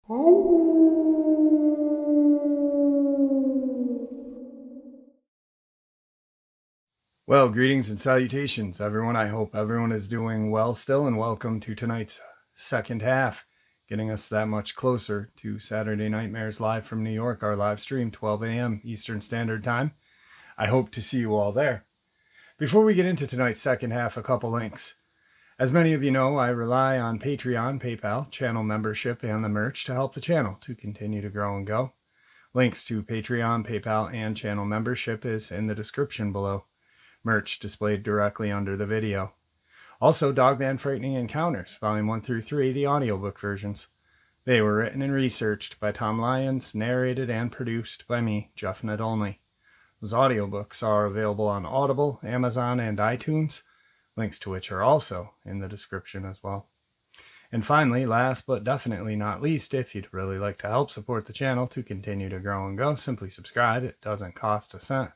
Well, greetings and salutations, everyone. I hope everyone is doing well still, and welcome to tonight's second half, getting us that much closer to Saturday Nightmares live from New York, our live stream, 12 a.m. Eastern Standard Time. I hope to see you all there. Before we get into tonight's second half, a couple links. As many of you know, I rely on Patreon, PayPal, channel membership, and the merch to help the channel to continue to grow and go. Links to Patreon, PayPal, and channel membership is in the description below. Merch displayed directly under the video. Also, Dogman Frightening Encounters, Volume 1 through 3, the audiobook versions. They were written and researched by Tom Lyons, narrated and produced by me, Jeff Nadolny. Those audiobooks are available on Audible, Amazon, and iTunes, links to which are also in the description as well. And finally, last but definitely not least, if you'd really like to help support the channel to continue to grow and go, simply subscribe. It doesn't cost a cent.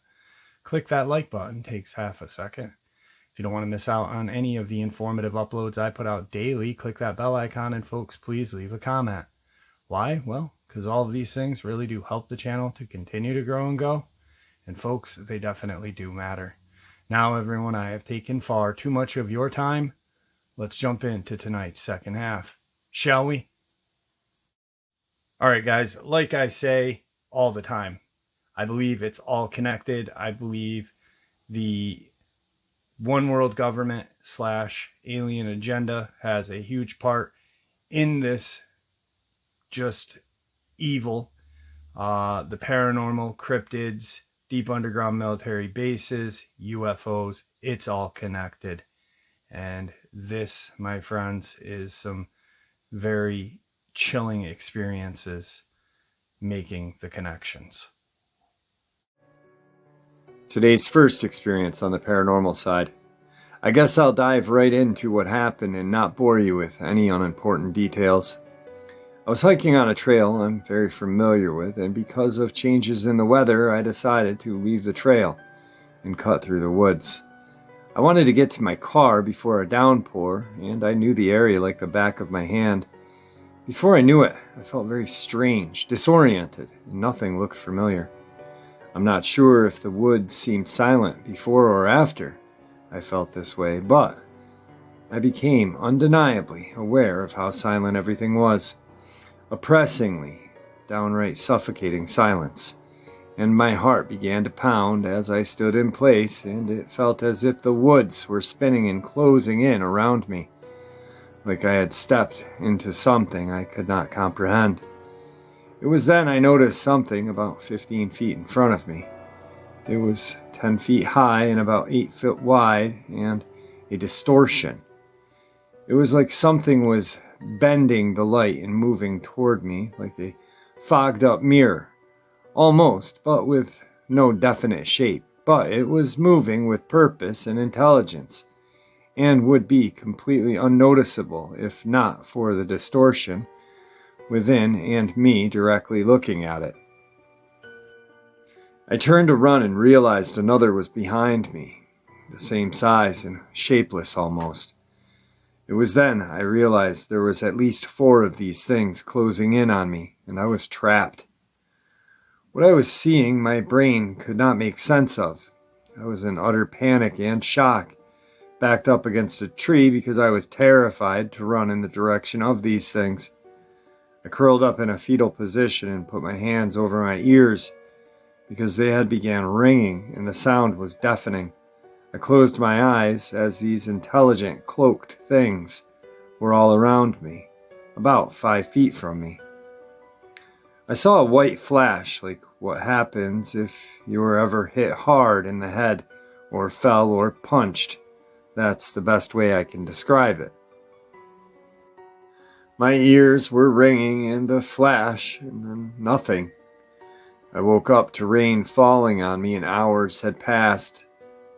Click that like button, takes half a second. If you don't want to miss out on any of the informative uploads I put out daily, click that bell icon, and folks, please leave a comment. Why? Well, because all of these things really do help the channel to continue to grow and go. And folks, they definitely do matter. Now, everyone, I have taken far too much of your time. Let's jump into tonight's second half, shall we? All right, guys, like I say all the time, I believe it's all connected. I believe the one world government / alien agenda has a huge part in this just evil. The paranormal, cryptids, deep underground military bases, UFOs, it's all connected. And this, my friends, is some very chilling experiences making the connections. Today's first experience on the paranormal side. I guess I'll dive right into what happened and not bore you with any unimportant details. I was hiking on a trail I'm very familiar with, and because of changes in the weather, I decided to leave the trail and cut through the woods. I wanted to get to my car before a downpour, and I knew the area like the back of my hand. Before I knew it, I felt very strange, disoriented, and nothing looked familiar. I'm not sure if the woods seemed silent before or after I felt this way, but I became undeniably aware of how silent everything was. Oppressingly, downright suffocating silence. And my heart began to pound as I stood in place, and it felt as if the woods were spinning and closing in around me, like I had stepped into something I could not comprehend. It was then I noticed something about 15 feet in front of me. It was 10 feet high and about 8 feet wide, and a distortion. It was like something was bending the light and moving toward me like a fogged up mirror. Almost, but with no definite shape. But it was moving with purpose and intelligence, and would be completely unnoticeable if not for the distortion within and me directly looking at it. I turned to run and realized another was behind me, the same size and shapeless almost. It was then I realized there was at least 4 of these things closing in on me, and I was trapped. What I was seeing, my brain could not make sense of. I was in utter panic and shock, backed up against a tree because I was terrified to run in the direction of these things. I curled up in a fetal position and put my hands over my ears because they had began ringing and the sound was deafening. I closed my eyes as these intelligent, cloaked things were all around me, about 5 feet from me. I saw a white flash, like what happens if you were ever hit hard in the head or fell or punched. That's the best way I can describe it. My ears were ringing and the flash, and then nothing. I woke up to rain falling on me and hours had passed.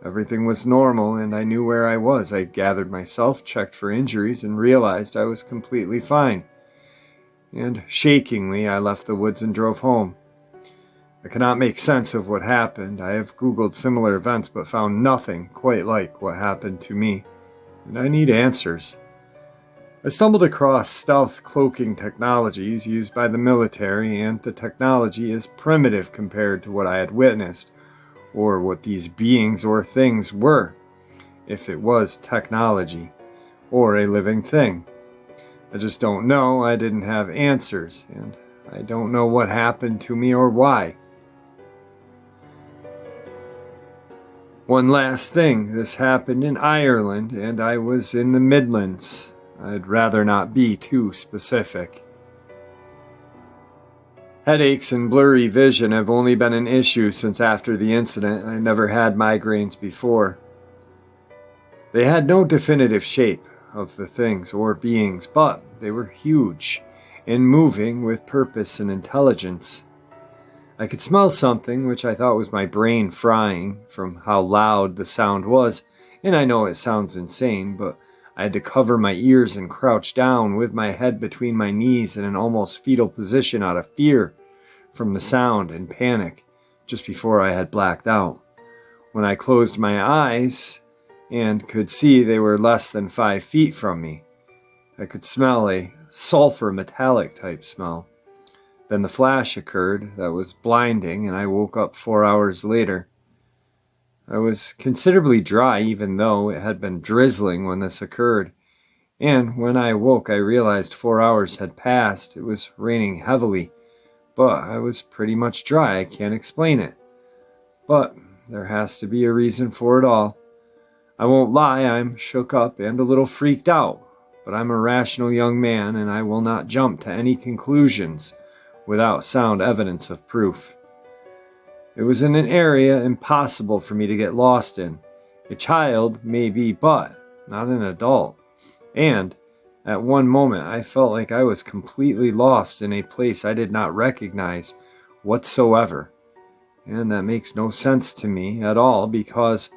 Everything was normal and I knew where I was. I gathered myself, checked for injuries, and realized I was completely fine. And shakingly, I left the woods and drove home. I cannot make sense of what happened. I have Googled similar events but found nothing quite like what happened to me. And I need answers. I stumbled across stealth cloaking technologies used by the military, and the technology is primitive compared to what I had witnessed, or what these beings or things were, if it was technology, or a living thing. I just don't know. I didn't have answers, and I don't know what happened to me or why. One last thing, this happened in Ireland, and I was in the Midlands. I'd rather not be too specific. Headaches and blurry vision have only been an issue since after the incident. I never had migraines before. They had no definitive shape of the things or beings, but they were huge and moving with purpose and intelligence. I could smell something, which I thought was my brain frying from how loud the sound was, and I know it sounds insane, but I had to cover my ears and crouch down with my head between my knees in an almost fetal position out of fear from the sound and panic just before I had blacked out. When I closed my eyes and could see they were less than 5 feet from me, I could smell a sulfur metallic type smell. Then the flash occurred that was blinding, and I woke up 4 hours later. I was considerably dry, even though it had been drizzling when this occurred. And when I awoke, I realized 4 hours had passed. It was raining heavily, but I was pretty much dry. I can't explain it. But there has to be a reason for it all. I won't lie, I'm shook up and a little freaked out, but I'm a rational young man, and I will not jump to any conclusions without sound evidence of proof. It was in an area impossible for me to get lost in. A child, maybe, but not an adult. And at one moment, I felt like I was completely lost in a place I did not recognize whatsoever. And that makes no sense to me at all, because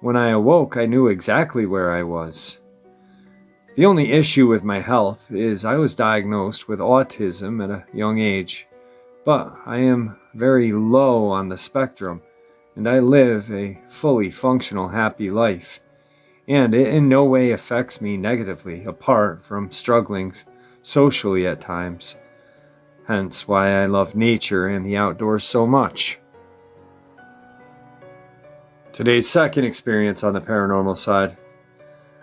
when I awoke, I knew exactly where I was. The only issue with my health is I was diagnosed with autism at a young age, but I am very low on the spectrum, and I live a fully functional, happy life, and it in no way affects me negatively, apart from struggling socially at times, hence why I love nature and the outdoors so much. Today's second experience on the paranormal side.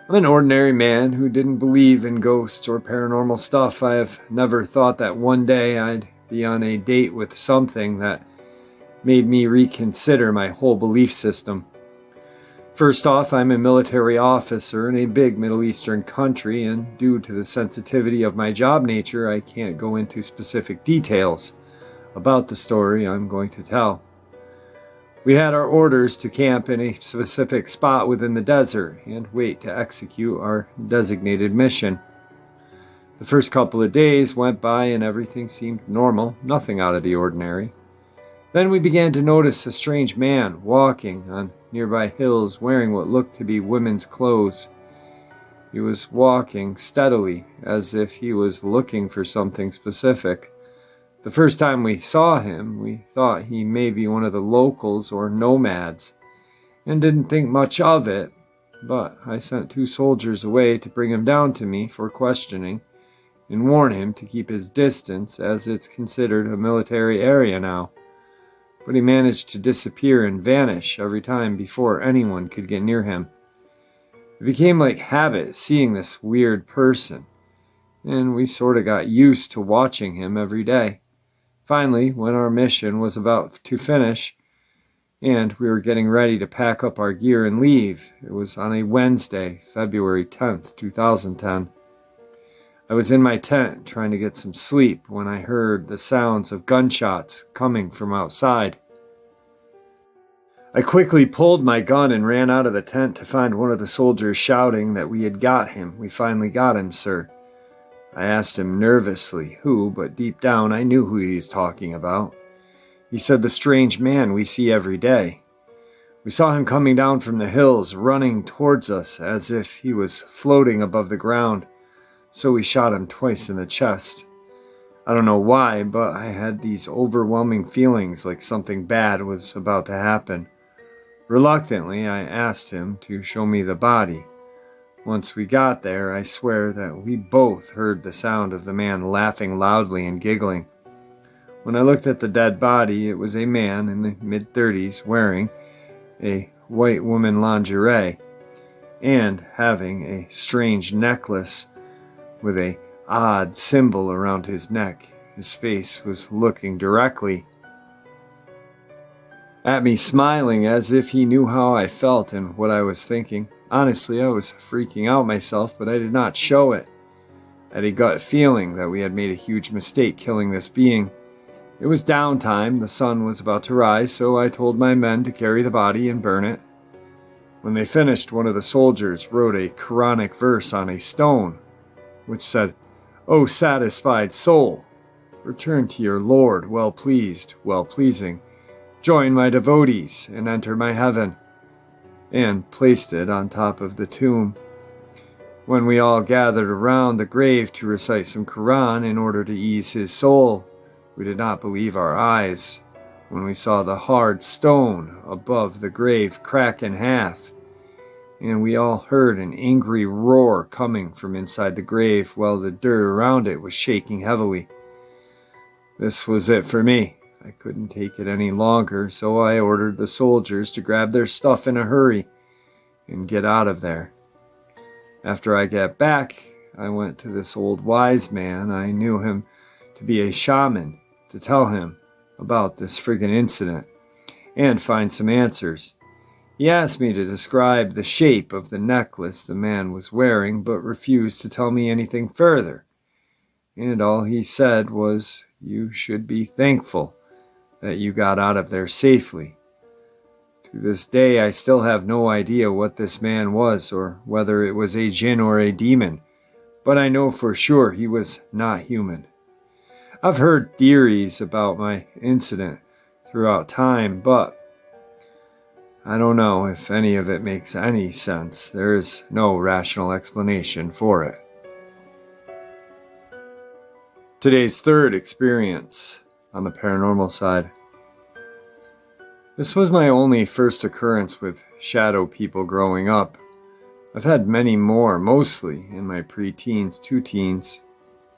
I'm an ordinary man who didn't believe in ghosts or paranormal stuff. I have never thought that one day I'd be on a date with something that made me reconsider my whole belief system. First off, I'm a military officer in a big Middle Eastern country, and due to the sensitivity of my job nature, I can't go into specific details about the story I'm going to tell. We had our orders to camp in a specific spot within the desert and wait to execute our designated mission. The first couple of days went by and everything seemed normal, nothing out of the ordinary. Then we began to notice a strange man walking on nearby hills wearing what looked to be women's clothes. He was walking steadily, as if he was looking for something specific. The first time we saw him, we thought he may be one of the locals or nomads, and didn't think much of it, but I sent 2 soldiers away to bring him down to me for questioning, and warn him to keep his distance, as it's considered a military area now. But he managed to disappear and vanish every time before anyone could get near him. It became like habit seeing this weird person, and we sort of got used to watching him every day. Finally, when our mission was about to finish, and we were getting ready to pack up our gear and leave, it was on a Wednesday, February 10th, 2010. I was in my tent trying to get some sleep when I heard the sounds of gunshots coming from outside. I quickly pulled my gun and ran out of the tent to find one of the soldiers shouting that we had got him. "We finally got him, sir." I asked him nervously who, but deep down I knew who he was talking about. He said the strange man we see every day. We saw him coming down from the hills, running towards us as if he was floating above the ground, so we shot him twice in the chest. I don't know why, but I had these overwhelming feelings like something bad was about to happen. Reluctantly, I asked him to show me the body. Once we got there, I swear that we both heard the sound of the man laughing loudly and giggling. When I looked at the dead body, it was a man in the mid-30s wearing a white woman lingerie and having a strange necklace with a odd symbol around his neck. His face was looking directly at me, smiling as if he knew how I felt and what I was thinking. Honestly, I was freaking out myself, but I did not show it. I had a gut feeling that we had made a huge mistake killing this being. It was downtime, the sun was about to rise, so I told my men to carry the body and burn it. When they finished, one of the soldiers wrote a Quranic verse on a stone, which said, "O satisfied soul, return to your Lord, well-pleased, well-pleasing. Join my devotees and enter my heaven," and placed it on top of the tomb. When we all gathered around the grave to recite some Quran in order to ease his soul, we did not believe our eyes when we saw the hard stone above the grave crack in half, and we all heard an angry roar coming from inside the grave while the dirt around it was shaking heavily. This was it for me. I couldn't take it any longer, so I ordered the soldiers to grab their stuff in a hurry and get out of there. After I got back, I went to this old wise man. I knew him to be a shaman, to tell him about this friggin' incident and find some answers. He asked me to describe the shape of the necklace the man was wearing, but refused to tell me anything further. And all he said was, "You should be thankful that you got out of there safely." To this day, I still have no idea what this man was or whether it was a jinn or a demon, but I know for sure he was not human. I've heard theories about my incident throughout time, but I don't know if any of it makes any sense. There is no rational explanation for it. Today's third experience on the paranormal side. This was my only first occurrence with shadow people growing up. I've had many more, mostly in my pre-teens to teens.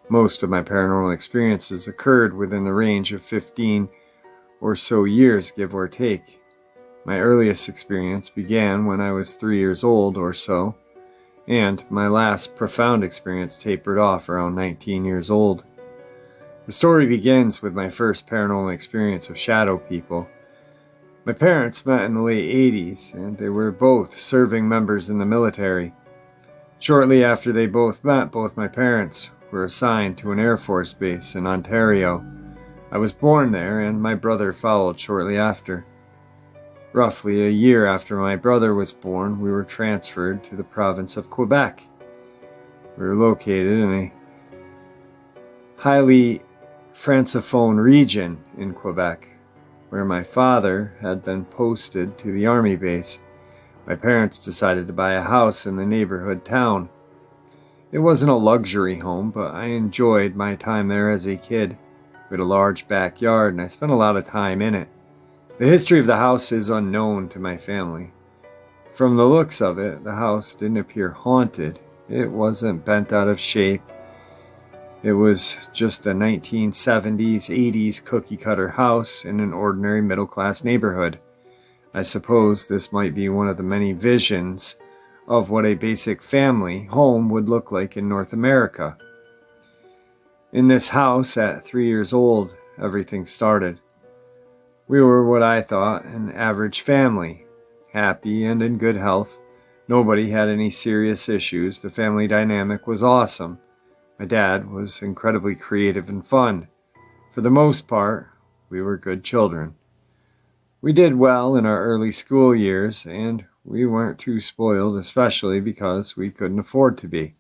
Most of my paranormal experiences occurred within the range of 15 or so years, give or take. My earliest experience began when I was 3 years old or so, and my last profound experience tapered off around 19 years old. The story begins with my first paranormal experience with shadow people. My parents met in the late 80s, and they were both serving members in the military. Shortly after they both met, both my parents were assigned to an Air Force base in Ontario. I was born there, and my brother followed shortly after. Roughly a year after my brother was born, we were transferred to the province of Quebec. We were located in a highly francophone region in Quebec, where my father had been posted to the army base. My parents decided to buy a house in the neighborhood town. It wasn't a luxury home, but I enjoyed my time there as a kid. We had a large backyard, and I spent a lot of time in it. The history of the house is unknown to my family. From the looks of it, the house didn't appear haunted. It wasn't bent out of shape. It was just a 1970s, 80s cookie-cutter house in an ordinary middle-class neighborhood. I suppose this might be one of the many visions of what a basic family home would look like in North America. In this house, at 3 years old, everything started. We were what I thought an average family, happy and in good health. Nobody had any serious issues. The family dynamic was awesome. My dad was incredibly creative and fun. For the most part, we were good children. We did well in our early school years, and we weren't too spoiled, especially because we couldn't afford to be.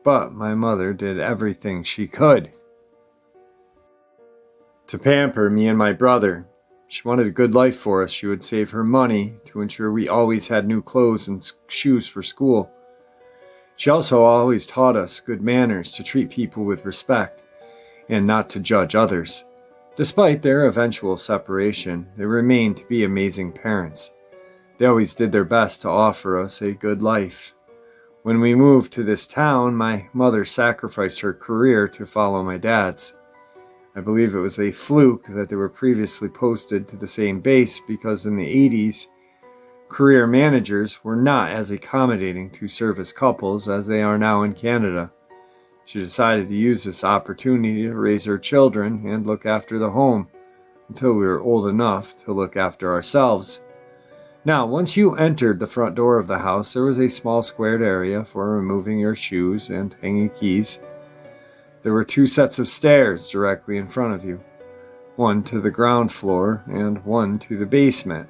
But my mother did everything she could to pamper me and my brother. She wanted a good life for us. She would save her money to ensure we always had new clothes and shoes for school. She also always taught us good manners, to treat people with respect, and not to judge others. Despite their eventual separation, they remained to be amazing parents. They always did their best to offer us a good life. When we moved to this town, my mother sacrificed her career to follow my dad's. I believe it was a fluke that they were previously posted to the same base because in the 80s, career managers were not as accommodating to service couples as they are now in Canada. She decided to use this opportunity to raise her children and look after the home until we were old enough to look after ourselves. Now, once you entered the front door of the house, there was a small squared area for removing your shoes and hanging keys. There were 2 sets of stairs directly in front of you, one to the ground floor and one to the basement.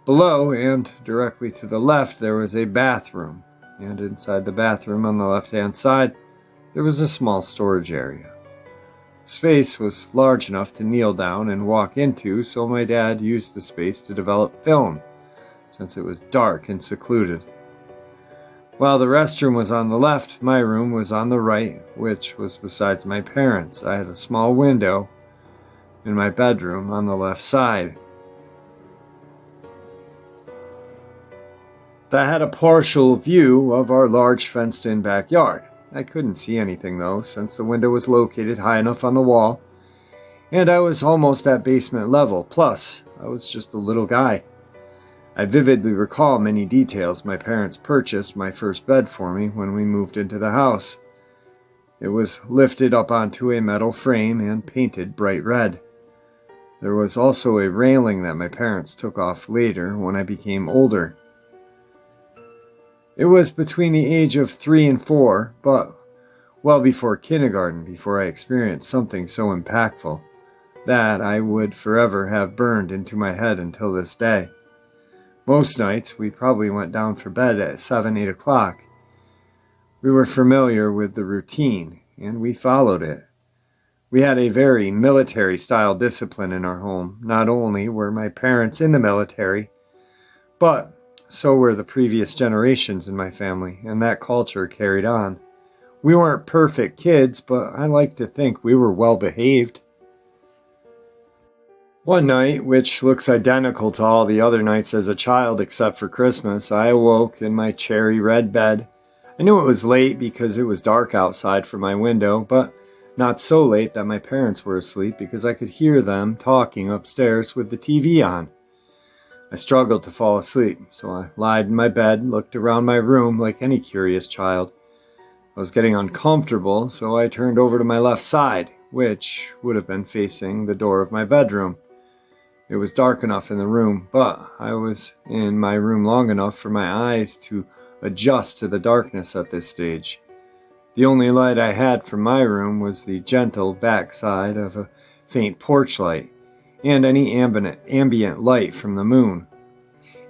Below and directly to the left, there was a bathroom, and inside the bathroom on the left-hand side, there was a small storage area. The space was large enough to kneel down and walk into, so my dad used the space to develop film, since it was dark and secluded. While the restroom was on the left, my room was on the right, which was besides my parents'. I had a small window in my bedroom on the left side that had a partial view of our large fenced-in backyard. I couldn't see anything though, since the window was located high enough on the wall, and I was almost at basement level, plus I was just a little guy. I vividly recall many details. My parents purchased my first bed for me when we moved into the house. It was lifted up onto a metal frame and painted bright red. There was also a railing that my parents took off later when I became older. It was between the age of 3 and 4, but well before kindergarten, before I experienced something so impactful that I would forever have burned into my head until this day. Most nights, we probably went down for bed at 7, 8 o'clock. We were familiar with the routine, and we followed it. We had a very military-style discipline in our home. Not only were my parents in the military, but so were the previous generations in my family, and that culture carried on. We weren't perfect kids, but I like to think we were well behaved. One night, which looks identical to all the other nights as a child except for Christmas, I awoke in my cherry red bed. I knew it was late because it was dark outside from my window, but not so late that my parents were asleep because I could hear them talking upstairs with the TV on. I struggled to fall asleep, so I lied in my bed, looked around my room like any curious child. I was getting uncomfortable, so I turned over to my left side, which would have been facing the door of my bedroom. It was dark enough in the room, but I was in my room long enough for my eyes to adjust to the darkness at this stage. The only light I had from my room was the gentle backside of a faint porch light, and any ambient light from the moon.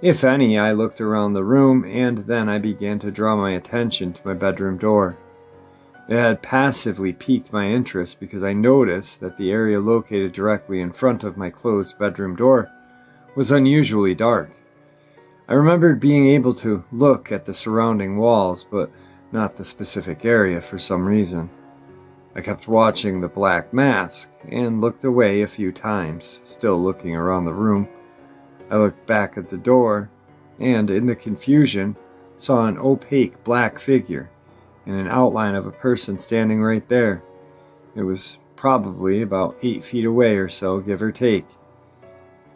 If any, I looked around the room, and then I began to draw my attention to my bedroom door. It had passively piqued my interest because I noticed that the area located directly in front of my closed bedroom door was unusually dark. I remembered being able to look at the surrounding walls, but not the specific area for some reason. I kept watching the black mask and looked away a few times, still looking around the room. I looked back at the door and, in the confusion, saw an opaque black figure and an outline of a person standing right there. It was probably about 8 feet away or so, give or take.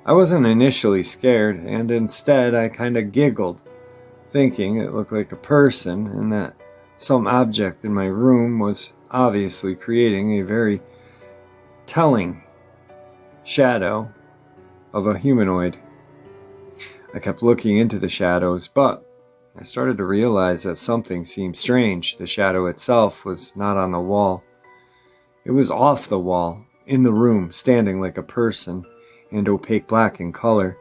I wasn't initially scared, and instead I kind of giggled, thinking it looked like a person and that some object in my room was obviously creating a very telling shadow of a humanoid. I kept looking into the shadows, but I started to realize that something seemed strange. The shadow itself was not on the wall. It was off the wall, in the room, standing like a person, and opaque black in color.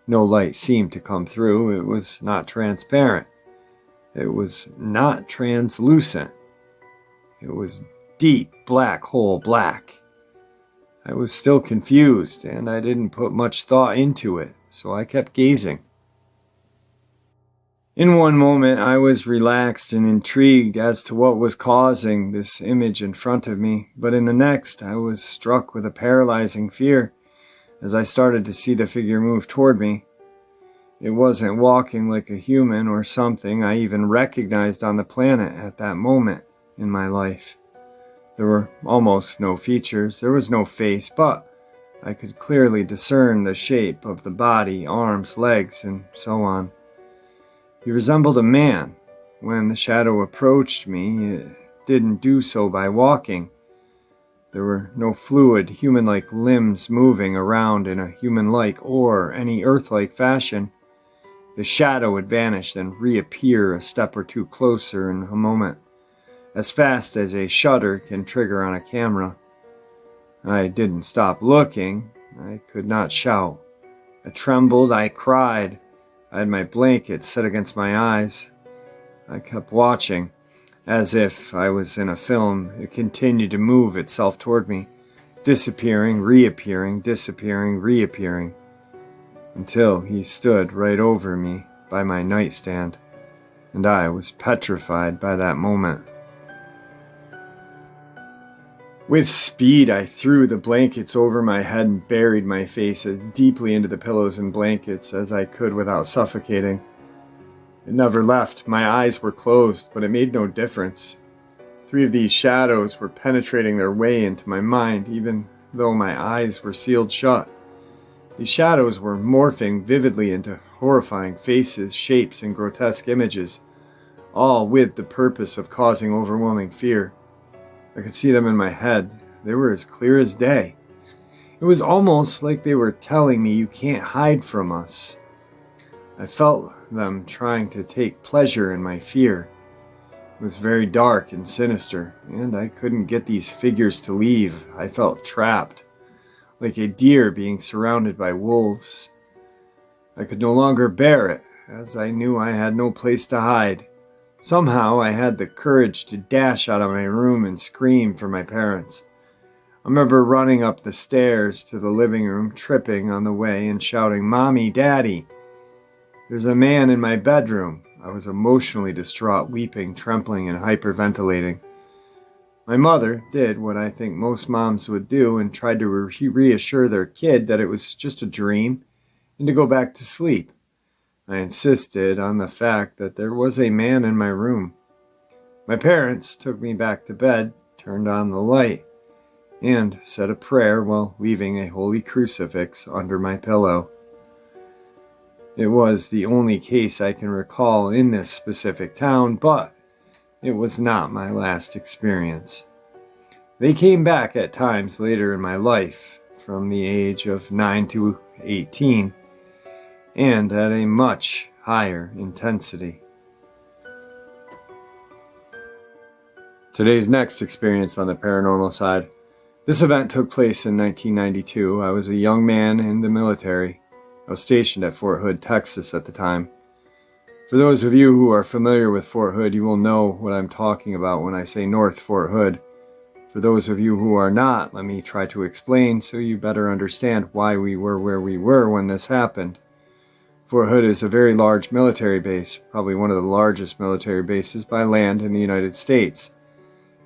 No light seemed to come through. It was not transparent. It was not translucent. It was deep black hole black. I was still confused, and I didn't put much thought into it, so I kept gazing. In one moment, I was relaxed and intrigued as to what was causing this image in front of me, but in the next, I was struck with a paralyzing fear as I started to see the figure move toward me. It wasn't walking like a human or something I even recognized on the planet at that moment in my life. There were almost no features, there was no face, but I could clearly discern the shape of the body, arms, legs, and so on. He resembled a man. When the shadow approached me, it didn't do so by walking. There were no fluid, human-like limbs moving around in a human-like or any earth-like fashion. The shadow would vanish and reappear a step or two closer in a moment, as fast as a shutter can trigger on a camera. I didn't stop looking. I could not shout. I trembled, I cried. I had my blanket set against my eyes. I kept watching, as if I was in a film. It continued to move itself toward me, disappearing, reappearing, disappearing, reappearing, until he stood right over me by my nightstand, and I was petrified by that moment. With speed, I threw the blankets over my head and buried my face as deeply into the pillows and blankets as I could without suffocating. It never left. My eyes were closed, but it made no difference. 3 of these shadows were penetrating their way into my mind, even though my eyes were sealed shut. These shadows were morphing vividly into horrifying faces, shapes, and grotesque images, all with the purpose of causing overwhelming fear. I could see them in my head. They were as clear as day. It was almost like they were telling me, "You can't hide from us." I felt them trying to take pleasure in my fear. It was very dark and sinister, and I couldn't get these figures to leave. I felt trapped, like a deer being surrounded by wolves. I could no longer bear it, as I knew I had no place to hide. Somehow I had the courage to dash out of my room and scream for my parents. I remember running up the stairs to the living room, tripping on the way and shouting, "Mommy, Daddy, there's a man in my bedroom." I was emotionally distraught, weeping, trembling, and hyperventilating. My mother did what I think most moms would do and tried to reassure their kid that it was just a dream and to go back to sleep. I insisted on the fact that there was a man in my room. My parents took me back to bed, turned on the light, and said a prayer while leaving a holy crucifix under my pillow. It was the only case I can recall in this specific town, but it was not my last experience. They came back at times later in my life, from the age of 9 to 18, and at a much higher intensity. Today's next experience on the paranormal side. This event took place in 1992. I was a young man in the military. I was stationed at Fort Hood, Texas at the time. For those of you who are familiar with Fort Hood, you will know what I'm talking about when I say North Fort Hood. For those of you who are not, let me try to explain so you better understand why we were where we were when this happened. Fort Hood is a very large military base, probably one of the largest military bases by land in the United States.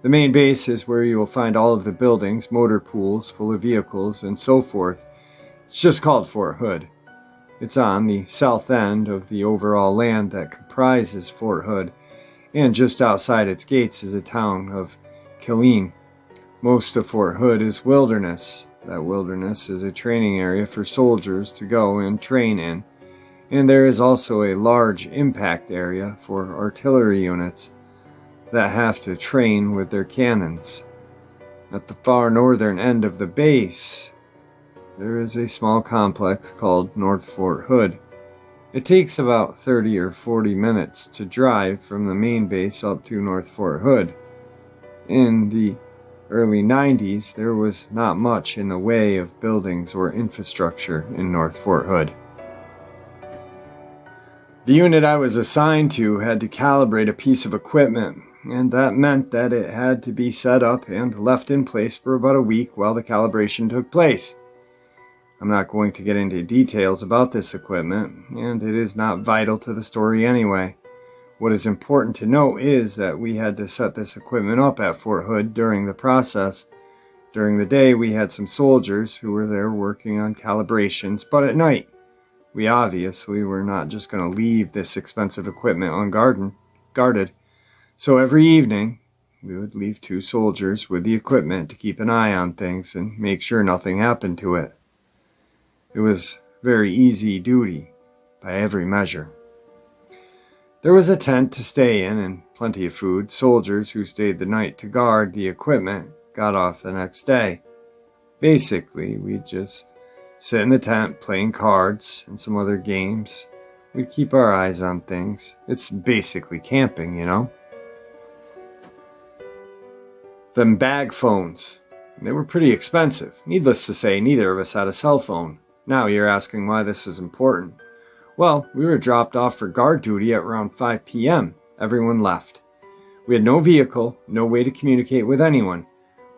The main base is where you will find all of the buildings, motor pools full of vehicles, and so forth. It's just called Fort Hood. It's on the south end of the overall land that comprises Fort Hood, and just outside its gates is a town of Killeen. Most of Fort Hood is wilderness. That wilderness is a training area for soldiers to go and train in. And there is also a large impact area for artillery units that have to train with their cannons. At the far northern end of the base, there is a small complex called North Fort Hood. It takes about 30 or 40 minutes to drive from the main base up to North Fort Hood. In the early 90s, there was not much in the way of buildings or infrastructure in North Fort Hood. The unit I was assigned to had to calibrate a piece of equipment, and that meant that it had to be set up and left in place for about a week while the calibration took place. I'm not going to get into details about this equipment, and it is not vital to the story anyway. What is important to note is that we had to set this equipment up at Fort Hood during the process. During the day, we had some soldiers who were there working on calibrations, but at night, We obviously were not just going to leave this expensive equipment unguarded, so every evening we would leave 2 soldiers with the equipment to keep an eye on things and make sure nothing happened to it. It was very easy duty by every measure. There was a tent to stay in and plenty of food. Soldiers who stayed the night to guard the equipment got off the next day. Basically, we'd just sit in the tent playing cards and some other games. We'd keep our eyes on things. It's basically camping, you know? Them bag phones. They were pretty expensive. Needless to say, neither of us had a cell phone. Now you're asking why this is important. Well, we were dropped off for guard duty at around 5 p.m. Everyone left. We had no vehicle, no way to communicate with anyone.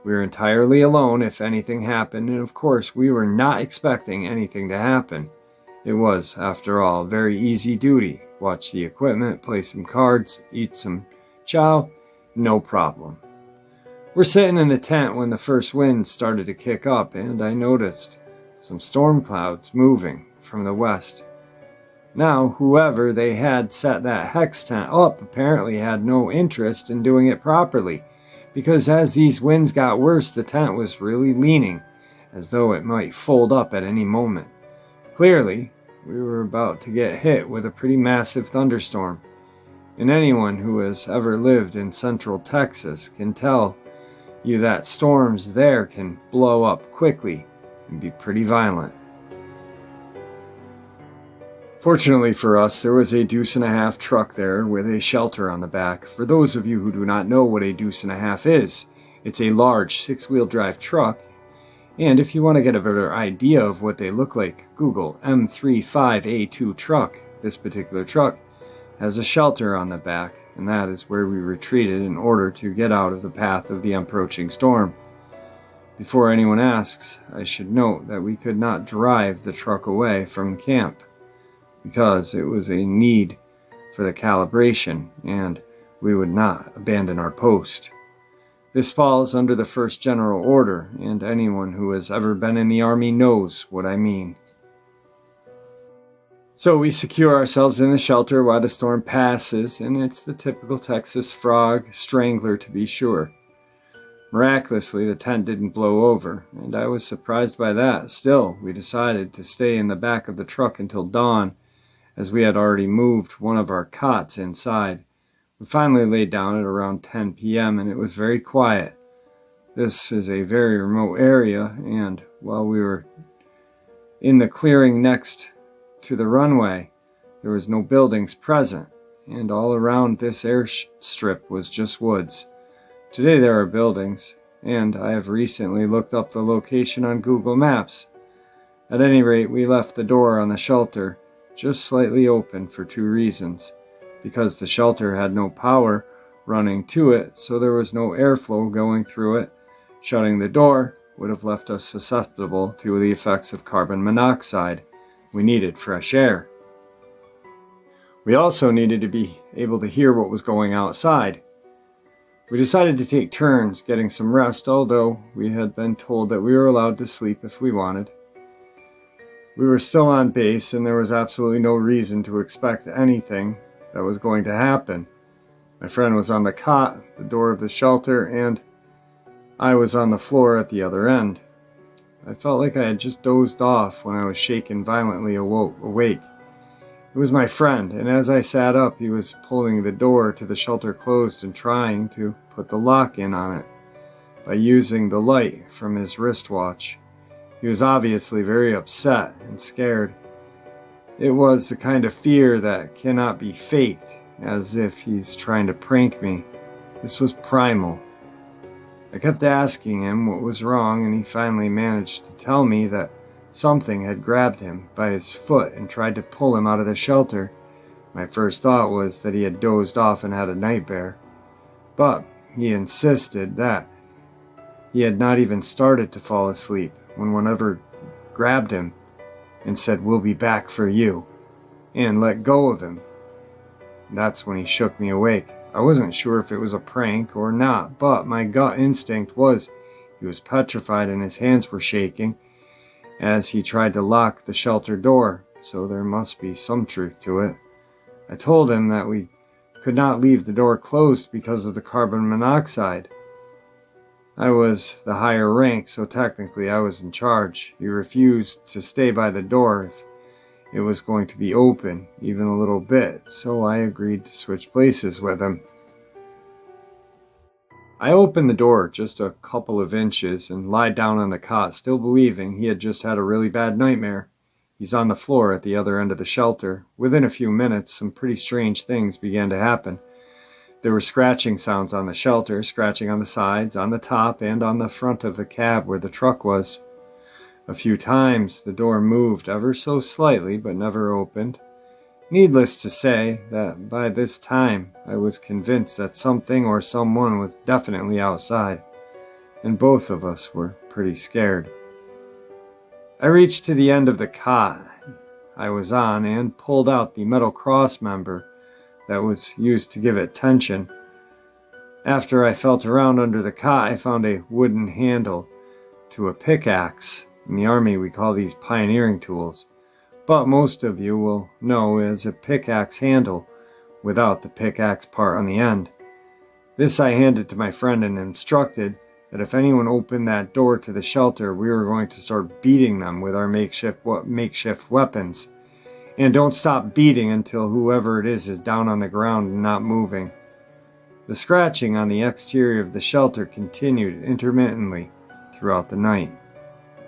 We were entirely alone if anything happened, and of course we were not expecting anything to happen. It was, after all, very easy duty. Watch the equipment, play some cards, eat some chow, no problem. We're sitting in the tent when the first wind started to kick up, and I noticed some storm clouds moving from the west. Now, whoever they had set that hex tent up apparently had no interest in doing it properly, because as these winds got worse, the tent was really leaning, as though it might fold up at any moment. Clearly, we were about to get hit with a pretty massive thunderstorm, and anyone who has ever lived in central Texas can tell you that storms there can blow up quickly and be pretty violent. Fortunately for us, there was a deuce-and-a-half truck there with a shelter on the back. For those of you who do not know what a deuce-and-a-half is, it's a large 6-wheel drive truck, and if you want to get a better idea of what they look like, Google M35A2 truck. This particular truck has a shelter on the back, and that is where we retreated in order to get out of the path of the approaching storm. Before anyone asks, I should note that we could not drive the truck away from camp, because it was a need for the calibration, and we would not abandon our post. This falls under the first general order, and anyone who has ever been in the Army knows what I mean. So we secure ourselves in the shelter while the storm passes, and it's the typical Texas frog strangler to be sure. Miraculously, the tent didn't blow over, and I was surprised by that. Still, we decided to stay in the back of the truck until dawn, as we had already moved one of our cots inside. We finally laid down at around 10 p.m. and it was very quiet. This is a very remote area, and while we were in the clearing next to the runway, there was no buildings present, and all around this airstrip was just woods. Today there are buildings, and I have recently looked up the location on Google Maps. At any rate, we left the door on the shelter just slightly open for 2 reasons. Because the shelter had no power running to it, so there was no airflow going through it. Shutting the door would have left us susceptible to the effects of carbon monoxide. We needed fresh air. We also needed to be able to hear what was going outside. We decided to take turns getting some rest, although we had been told that we were allowed to sleep if we wanted. We were still on base, and there was absolutely no reason to expect anything that was going to happen. My friend was on the cot, the door of the shelter, and I was on the floor at the other end. I felt like I had just dozed off when I was shaken violently awake. It was my friend, and as I sat up, he was pulling the door to the shelter closed and trying to put the lock in on it by using the light from his wristwatch. He was obviously very upset and scared. It was the kind of fear that cannot be faked, as if he's trying to prank me. This was primal. I kept asking him what was wrong, and he finally managed to tell me that something had grabbed him by his foot and tried to pull him out of the shelter. My first thought was that he had dozed off and had a nightmare, but he insisted that he had not even started to fall asleep when whatever grabbed him and said, "We'll be back for you," and let go of him. That's when he shook me awake. I wasn't sure if it was a prank or not, but my gut instinct was he was petrified and his hands were shaking as he tried to lock the shelter door. so there must be some truth to it. I told him that we could not leave the door closed because of the carbon monoxide. I was the higher rank, so technically I was in charge. He refused to stay by the door if it was going to be open, even a little bit, so I agreed to switch places with him. I opened the door just a couple of inches and lied down on the cot, still believing he had just had a really bad nightmare. He's on the floor at the other end of the shelter. Within a few minutes, some pretty strange things began to happen. There were scratching sounds on the shelter, scratching on the sides, on the top, and on the front of the cab where the truck was. A few times the door moved ever so slightly, but never opened. Needless to say that by this time I was convinced that something or someone was definitely outside, and both of us were pretty scared. I reached to the end of the cot I was on and pulled out the metal cross member that was used to give it tension. After I felt around under the cot, I found a wooden handle to a pickaxe. In the Army, we call these pioneering tools, but most of you will know as a pickaxe handle without the pickaxe part on the end. This I handed to my friend and instructed that if anyone opened that door to the shelter, we were going to start beating them with our makeshift weapons. And don't stop beating until whoever it is down on the ground and not moving. The scratching on the exterior of the shelter continued intermittently throughout the night.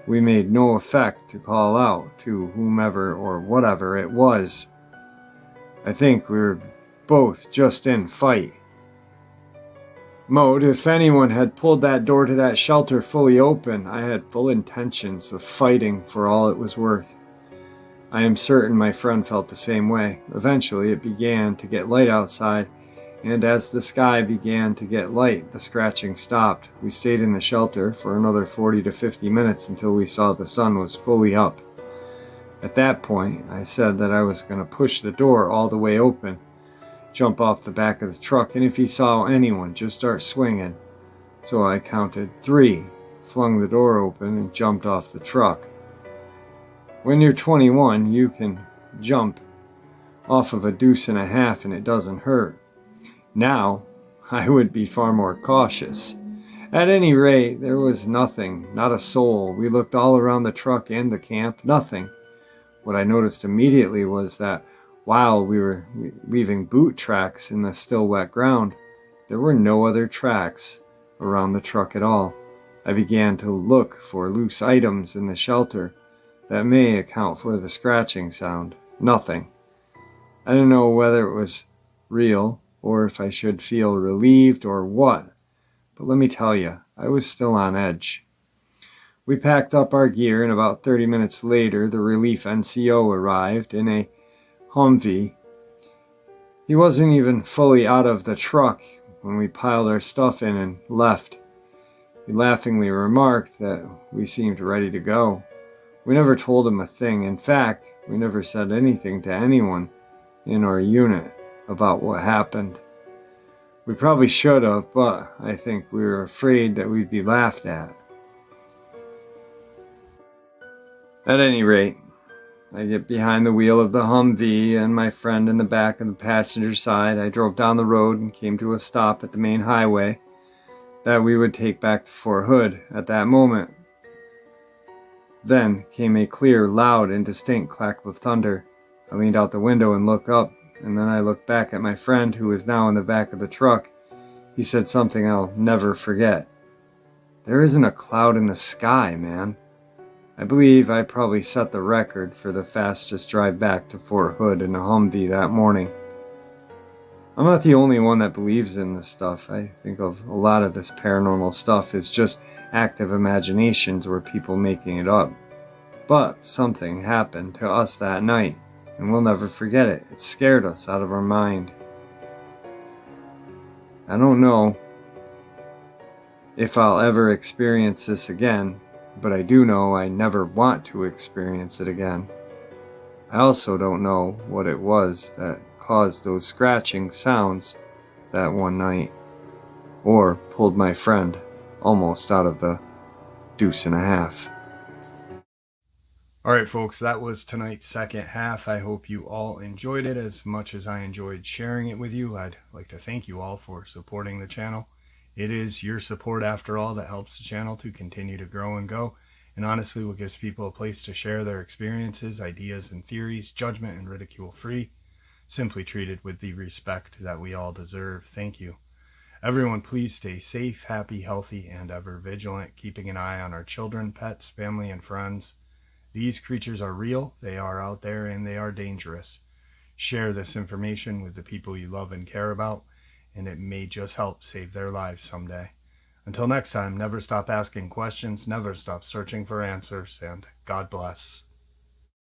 We made no effect to call out to whomever or whatever it was. I think we were both just in fight mode. If anyone had pulled that door to that shelter fully open, I had full intentions of fighting for all it was worth. I am certain my friend felt the same way. Eventually it began to get light outside, and as the sky began to get light, the scratching stopped. We stayed in the shelter for another 40 to 50 minutes until we saw the sun was fully up. At that point, I said that I was going to push the door all the way open, jump off the back of the truck, and if he saw anyone, just start swinging. So I counted 3, flung the door open, and jumped off the truck. When you're 21, you can jump off of a deuce and a half and it doesn't hurt. Now, I would be far more cautious. At any rate, there was nothing, not a soul. We looked all around the truck and the camp, nothing. What I noticed immediately was that while we were leaving boot tracks in the still wet ground, there were no other tracks around the truck at all. I began to look for loose items in the shelter that may account for the scratching sound. Nothing. I don't know whether it was real or if I should feel relieved or what, but let me tell you, I was still on edge. We packed up our gear, and about 30 minutes later, the relief NCO arrived in a Humvee. He wasn't even fully out of the truck when we piled our stuff in and left. He laughingly remarked that we seemed ready to go. We never told him a thing. In fact, we never said anything to anyone in our unit about what happened. We probably should have, but I think we were afraid that we'd be laughed at. At any rate, I get behind the wheel of the Humvee and my friend in the back of the passenger side. I drove down the road and came to a stop at the main highway that we would take back to Fort Hood. At that moment, then came a clear, loud, and distinct clap of thunder. I leaned out the window and looked up, and then I looked back at my friend, who was now in the back of the truck. He said something I'll never forget. "There isn't a cloud in the sky, man." I believe I probably set the record for the fastest drive back to Fort Hood in a Humvee that morning. I'm not the only one that believes in this stuff. I think of a lot of this paranormal stuff is just active imaginations or people making it up. But something happened to us that night, and we'll never forget it. It scared us out of our mind. I don't know if I'll ever experience this again, but I do know I never want to experience it again. I also don't know what it was that caused those scratching sounds that one night, or pulled my friend almost out of the deuce and a half. All right, folks, that was tonight's second half. I hope you all enjoyed it as much as I enjoyed sharing it with you. I'd like to thank you all for supporting the channel. It is your support, after all, that helps the channel to continue to grow and go. And honestly, what gives people a place to share their experiences, ideas, and theories, judgment and ridicule free, simply treated with the respect that we all deserve. Thank you. Everyone, please stay safe, happy, healthy, and ever vigilant, keeping an eye on our children, pets, family, and friends. These creatures are real, they are out there, and they are dangerous. Share this information with the people you love and care about, and it may just help save their lives someday. Until next time, never stop asking questions, never stop searching for answers, and God bless.